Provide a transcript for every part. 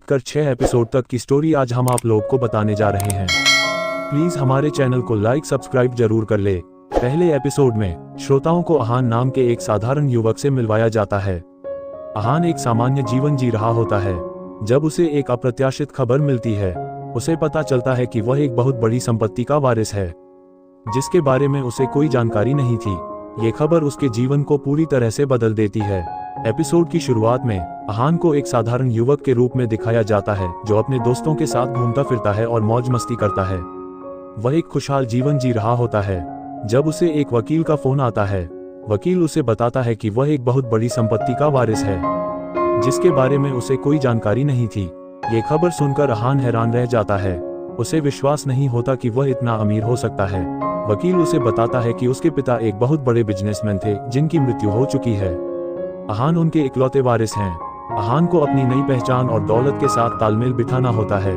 कर 6 एपिसोड तक की स्टोरी आज हम आप लोग को बताने जा रहे हैं। प्लीज हमारे चैनल को लाइक सब्सक्राइब जरूर कर ले। पहले एपिसोड में श्रोताओं को अहान नाम के एक साधारण युवक से मिलवाया जाता है। अहान एक सामान्य जीवन जी रहा होता है जब उसे एक अप्रत्याशित खबर मिलती है। उसे पता चलता है कि वह एक बहुत बड़ी संपत्ति का वारिस है जिसके बारे में उसे कोई जानकारी नहीं थी। ये खबर उसके जीवन को पूरी तरह से बदल देती है। एपिसोड की शुरुआत में अहान को एक साधारण युवक के रूप में दिखाया जाता है जो अपने दोस्तों के साथ घूमता फिरता है और मौज मस्ती करता है। वह एक खुशहाल जीवन जी रहा होता है जब उसे एक वकील का फोन आता है। वकील उसे बताता है कि वह एक बहुत बड़ी संपत्ति का वारिस है जिसके बारे में उसे कोई जानकारी नहीं थी। ये खबर सुनकर अहान हैरान रह जाता है। उसे विश्वास नहीं होता कि वह इतना अमीर हो सकता है। वकील उसे बताता है कि उसके पिता एक बहुत बड़े बिजनेसमैन थे जिनकी मृत्यु हो चुकी है। अहान उनके इकलौते वारिस हैं। अहान को अपनी नई पहचान और दौलत के साथ तालमेल बिठाना होता है।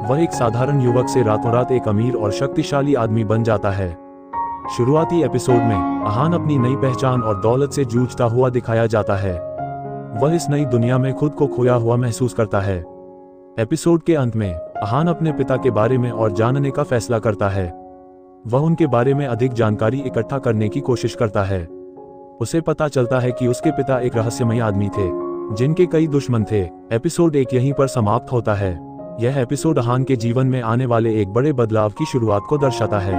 वह एक साधारण युवक से रातों रात एक अमीर और शक्तिशाली आदमी बन जाता है। शुरुआती एपिसोड में अहान अपनी नई पहचान और दौलत से जूझता हुआ दिखाया जाता है। वह इस नई दुनिया में खुद को खोया हुआ महसूस करता है। एपिसोड के अंत में अहान अपने पिता के बारे में और जानने का फैसला करता है। वह उनके बारे में अधिक जानकारी इकट्ठा करने की कोशिश करता है। उसे पता चलता है कि उसके पिता एक रहस्यमयी आदमी थे जिनके कई दुश्मन थे। एपिसोड 1 यहीं पर समाप्त होता है। यह एपिसोड अहान के जीवन में आने वाले एक बड़े बदलाव की शुरुआत को दर्शाता है।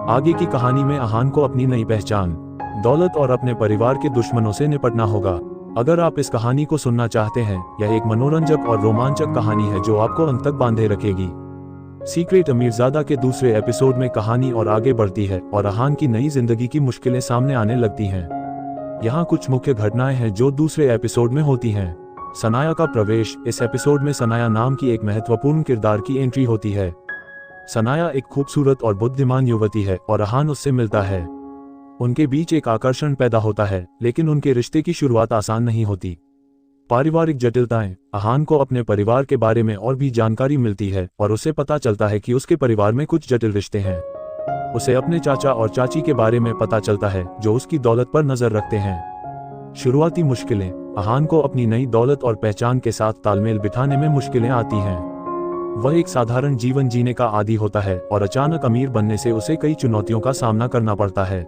आगे की कहानी में अहान को अपनी नई पहचान, दौलत और अपने परिवार के दुश्मनों से निपटना होगा। अगर आप इस कहानी को सुनना चाहते हैं, यह एक मनोरंजक और रोमांचक कहानी है जो आपको अंत तक बांधे रखेगी। सीक्रेट अमीरजादा के दूसरे एपिसोड में कहानी और आगे बढ़ती है और अहान की नई जिंदगी की मुश्किलें सामने आने लगती हैं। यहाँ कुछ मुख्य घटनाएं हैं जो दूसरे एपिसोड में होती हैं। सनाया का प्रवेश। इस एपिसोड में सनाया नाम की एक महत्वपूर्ण किरदार की एंट्री होती है। सनाया एक खूबसूरत और बुद्धिमान युवती है और अहान उससे मिलता है। उनके बीच एक आकर्षण पैदा होता है, लेकिन उनके रिश्ते की शुरुआत आसान नहीं होती। पारिवारिक जटिलताएं। अहान को अपने परिवार के बारे में और भी जानकारी मिलती है और उसे पता चलता है कि उसके परिवार में कुछ जटिल रिश्ते हैं। उसे अपने चाचा और चाची के बारे में पता चलता है जो उसकी दौलत पर नजर रखते हैं। शुरुआती मुश्किलें। अहान को अपनी नई दौलत और पहचान के साथ तालमेल बिठाने में मुश्किलें आती हैं। वह एक साधारण जीवन जीने का आदी होता है और अचानक अमीर बनने से उसे कई चुनौतियों का सामना करना पड़ता है।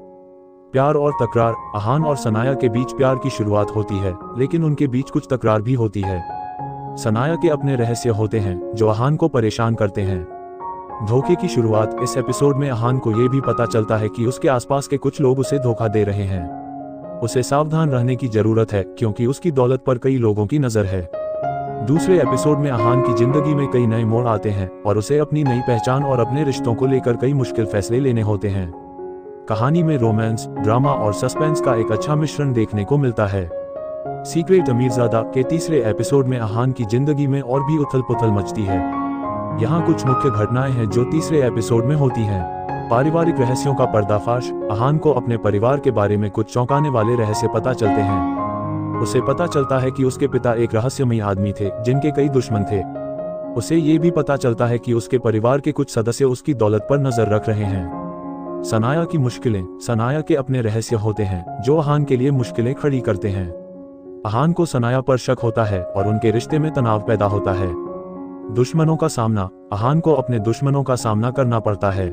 प्यार और तकरार। अहान और सनाया के बीच प्यार की शुरुआत होती है, लेकिन उनके बीच कुछ तकरार भी होती है। सनाया के अपने रहस्य होते हैं जो अहान को परेशान करते हैं। धोखे की शुरुआत। इस एपिसोड में अहान को यह भी पता चलता है कि उसके आसपास के कुछ लोग उसे धोखा दे रहे हैं। उसे सावधान रहने की जरूरत है क्योंकि उसकी दौलत पर कई लोगों की नजर है। दूसरे एपिसोड में अहान की जिंदगी में कई नए मोड़ आते हैं और उसे अपनी नई पहचान और अपने रिश्तों को लेकर कई मुश्किल फैसले लेने होते हैं। कहानी में रोमांस, ड्रामा और सस्पेंस का एक अच्छा मिश्रण देखने को मिलता है। सीक्रेट अमीरजादा के तीसरे एपिसोड में अहान की जिंदगी में और भी उथल पुथल मचती है। यहाँ कुछ मुख्य घटनाएं हैं जो तीसरे एपिसोड में होती हैं। पारिवारिक रहस्यों का पर्दाफाश। अहान को अपने परिवार के बारे में कुछ चौंकाने वाले रहस्य पता चलते हैं। उसे पता चलता है कि उसके पिता एक रहस्यमयी आदमी थे जिनके कई दुश्मन थे। उसे ये भी पता चलता है कि उसके परिवार के कुछ सदस्य उसकी दौलत पर नजर रख रहे हैं। सनाया की मुश्किलें। सनाया के अपने रहस्य होते हैं जो अहान के लिए मुश्किलें खड़ी करते हैं। अहान को सनाया पर शक होता है और उनके रिश्ते में तनाव पैदा होता है। दुश्मनों का सामना। अहान को अपने दुश्मनों का सामना करना पड़ता है।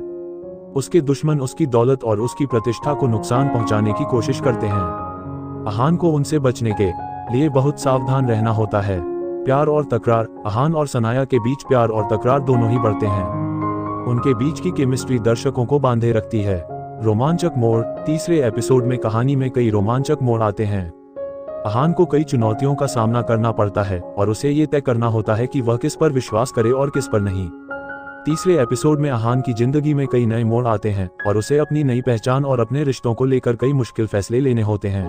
उसके दुश्मन उसकी दौलत और उसकी प्रतिष्ठा को नुकसान पहुंचाने की कोशिश करते हैं। अहान को उनसे बचने के लिए बहुत सावधान रहना होता है। प्यार और तकरार। अहान और सनाया के बीच प्यार और तकरार दोनों ही बढ़ते हैं। उनके बीच की केमिस्ट्री दर्शकों को बांधे रखती है। रोमांचक मोड़। तीसरे एपिसोड में कहानी में कई रोमांचक मोड़ आते हैं। अहान को कई चुनौतियों का सामना करना पड़ता है और उसे ये तय करना होता है कि वह किस पर विश्वास करे और किस पर नहीं। तीसरे एपिसोड में अहान की जिंदगी में कई नए मोड़ आते हैं और उसे अपनी नई पहचान और अपने रिश्तों को लेकर कई मुश्किल फैसले लेने होते हैं।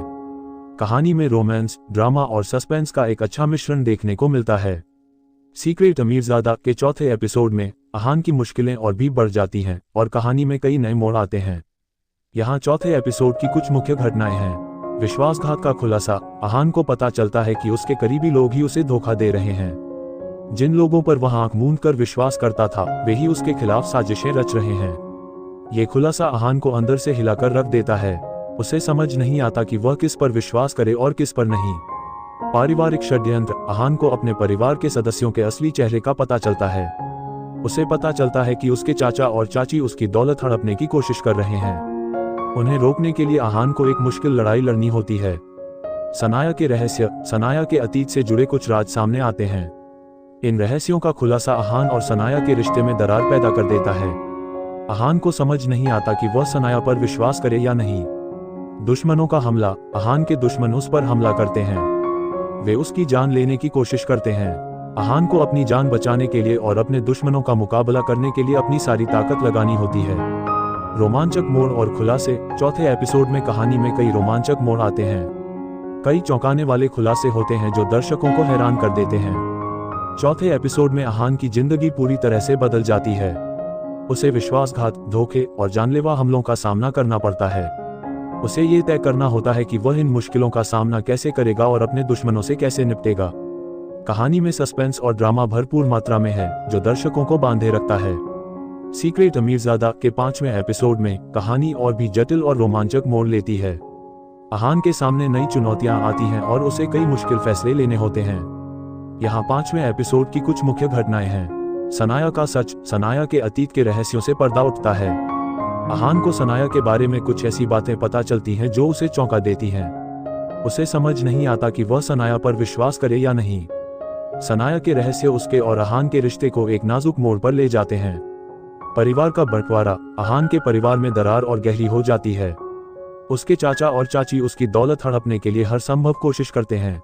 कहानी में रोमांस, ड्रामा और सस्पेंस का एक अच्छा मिश्रण देखने को मिलता है। सीक्रेट अमीरजादा के चौथे एपिसोड में अहान की मुश्किलें और भी बढ़ जाती हैं और कहानी में कई नए मोड़ आते हैं। यहाँ चौथे एपिसोड की कुछ मुख्य घटनाएं हैं। विश्वासघात का खुलासा। अहान को पता चलता है कि उसके करीबी लोग ही उसे धोखा दे रहे हैं। जिन लोगों पर वह आंख मूंद कर विश्वास करता था वे ही उसके खिलाफ साजिशें रच रहे हैं। ये खुलासा अहान को अंदर से हिलाकर रख देता है। उसे समझ नहीं आता कि वह किस पर विश्वास करे और किस पर नहीं। पारिवारिक षड्यंत्र। अहान को अपने परिवार के सदस्यों के असली चेहरे का पता चलता है। उसे पता चलता है कि उसके चाचा और चाची उसकी दौलत हड़पने की कोशिश कर रहे हैं। उन्हें रोकने के लिए अहान को एक मुश्किल लड़ाई लड़नी होती है। सनाया के रहस्य। सनाया के अतीत से जुड़े कुछ राज सामने आते हैं। इन रहस्यों का खुलासा अहान और सनाया के रिश्ते में दरार पैदा कर देता है। अहान को समझ नहीं आता कि वह सनाया पर विश्वास करे या नहीं। दुश्मनों का हमला। अहान के दुश्मन उस पर हमला करते हैं। वे उसकी जान लेने की कोशिश करते हैं। अहान को अपनी जान बचाने के लिए और अपने दुश्मनों का मुकाबला करने के लिए अपनी सारी ताकत लगानी होती है। रोमांचक मोड़ और खुलासे। चौथे एपिसोड में कहानी में कई रोमांचक मोड़ आते हैं। कई चौंकाने वाले खुलासे होते हैं जो दर्शकों को हैरान कर देते हैं। चौथे एपिसोड में अहान की जिंदगी पूरी तरह से बदल जाती है। उसे विश्वासघात, धोखे और जानलेवा हमलों का सामना करना पड़ता है। उसे ये तय करना होता है कि वह इन मुश्किलों का सामना कैसे करेगा और अपने दुश्मनों से कैसे निपटेगा। कहानी में सस्पेंस और ड्रामा भरपूर मात्रा में है जो दर्शकों को बांधे रखता है। सीक्रेट अमीरजादा के 5वें एपिसोड में कहानी और भी जटिल और रोमांचक मोड़ लेती है। अहान के सामने नई चुनौतियां आती हैं और उसे कई मुश्किल फैसले लेने होते हैं। यहाँ 5वें एपिसोड की कुछ मुख्य घटनाएं हैं। सनाया का सच। सनाया के अतीत के रहस्यों से पर्दा उठता है। अहान को सनाया के बारे में कुछ ऐसी बातें पता चलती हैं जो उसे चौंका देती हैं। उसे समझ नहीं आता कि वह सनाया पर विश्वास करे या नहीं। सनाया के रहस्य उसके और अहान के रिश्ते को एक नाजुक मोड़ पर ले जाते हैं। परिवार का बंटवारा। अहान के परिवार में दरार और गहरी हो जाती है। उसके चाचा और चाची उसकी दौलत हड़पने के लिए हर संभव कोशिश करते हैं।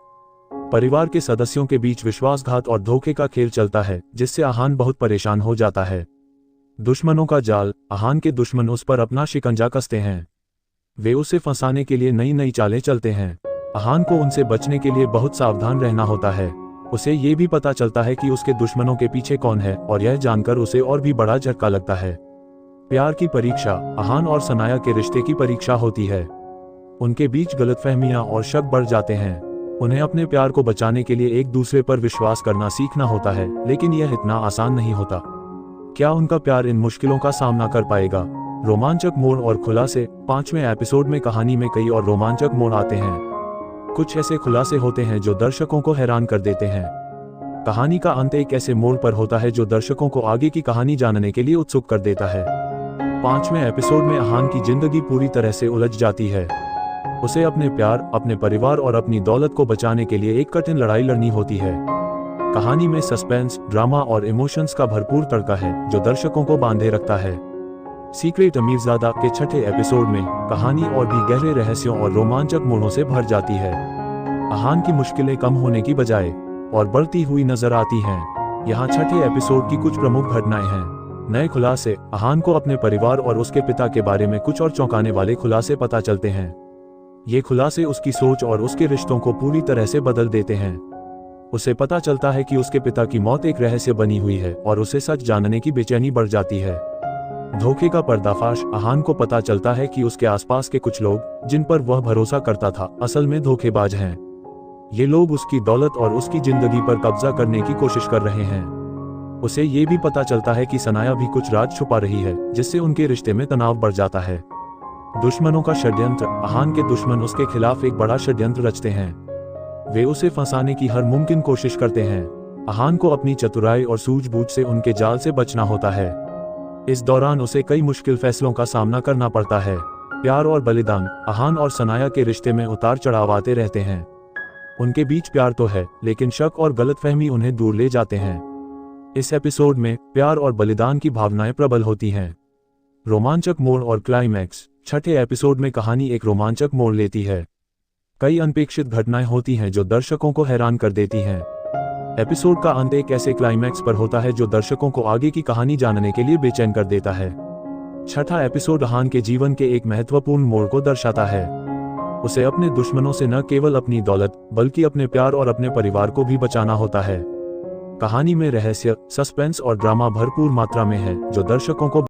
परिवार के सदस्यों के बीच विश्वासघात और धोखे का खेल चलता है जिससे अहान बहुत परेशान हो जाता है। दुश्मनों का जाल। अहान के दुश्मन उस पर अपना शिकंजा कसते हैं। वे उसे फंसाने के लिए नई नई चालें चलते हैं। अहान को उनसे बचने के लिए बहुत सावधान रहना होता है। उसे ये भी पता चलता है कि उसके दुश्मनों के पीछे कौन है और यह जानकर उसे और भी बड़ा झटका लगता है। प्यार की परीक्षा। अहान और सनाया के रिश्ते की परीक्षा होती है। उनके बीच गलतफहमियां और शक बढ़ जाते हैं। उन्हें अपने प्यार को बचाने के लिए एक दूसरे पर विश्वास करना सीखना होता है, लेकिन यह इतना आसान नहीं होता। क्या उनका प्यार इन मुश्किलों का सामना कर पाएगा? रोमांचक मोड़ और खुलासे। 5वें एपिसोड में कहानी में कई और रोमांचक मोड़ आते हैं। कुछ ऐसे खुलासे होते हैं जो दर्शकों को हैरान कर देते हैं। कहानी का अंत एक ऐसे मोड़ पर होता है जो दर्शकों को आगे की कहानी जानने के लिए उत्सुक कर देता है। 5वें एपिसोड में अहान की जिंदगी पूरी तरह से उलझ जाती है। उसे अपने प्यार, अपने परिवार और अपनी दौलत को बचाने के लिए एक कठिन लड़ाई लड़नी होती है। कहानी में सस्पेंस, ड्रामा और इमोशंस का भरपूर तड़का है जो दर्शकों को बांधे रखता है। सीक्रेट अमीरजादा के 6ठे एपिसोड में कहानी और भी गहरे रहस्यों और रोमांचक मोड़ों से भर जाती है। अहान की मुश्किलें कम होने की बजाय और बढ़ती हुई नजर आती हैं। यहाँ 6ठे एपिसोड की कुछ प्रमुख घटनाएं हैं। नए खुलासे। अहान को अपने परिवार और उसके पिता के बारे में कुछ और चौंकाने वाले खुलासे पता चलते हैं। ये खुलासे उसकी सोच और उसके रिश्तों को पूरी तरह से बदल देते हैं। उसे पता चलता है कि उसके पिता की मौत एक रहस्य बनी हुई है और उसे सच जानने की बेचैनी बढ़ जाती है। धोखे का पर्दाफाश। अहान को पता चलता है कि उसके आसपास के कुछ लोग जिन पर वह भरोसा करता था असल में धोखेबाज हैं। ये लोग उसकी दौलत और उसकी जिंदगी पर कब्जा करने की कोशिश कर रहे हैं। उसे ये भी पता चलता है कि सनाया भी कुछ राज छुपा रही है जिससे उनके रिश्ते में तनाव बढ़ जाता है। दुश्मनों का षड्यंत्र। अहान के दुश्मन उसके खिलाफ एक बड़ा षड्यंत्र रचते हैं। वे उसे फंसाने की हर मुमकिन कोशिश करते हैं। अहान को अपनी चतुराई और सूझबूझ से उनके जाल से बचना होता है। इस दौरान उसे कई मुश्किल फैसलों का सामना करना पड़ता है। प्यार और बलिदान। अहान और सनाया के रिश्ते में उतार चढ़ाव आते रहते हैं। उनके बीच प्यार तो है, लेकिन शक और गलतफहमी उन्हें दूर ले जाते हैं। इस एपिसोड में प्यार और बलिदान की भावनाएं प्रबल होती हैं। रोमांचक मोड़ और क्लाइमैक्स। 6ठे एपिसोड में कहानी एक रोमांचक मोड़ लेती है। कई अनपेक्षित घटनाएं होती हैं जो दर्शकों को हैरान कर देती हैं। एपिसोड का अंत एक ऐसे क्लाइमैक्स पर होता है जो दर्शकों को आगे की कहानी जानने के लिए बेचैन कर देता है। 6ठा एपिसोड अहान के जीवन के एक महत्वपूर्ण मोड़ को दर्शाता है। उसे अपने दुश्मनों से न केवल अपनी दौलत बल्कि अपने प्यार और अपने परिवार को भी बचाना होता है। कहानी में रहस्य, सस्पेंस और ड्रामा भरपूर मात्रा में है जो दर्शकों को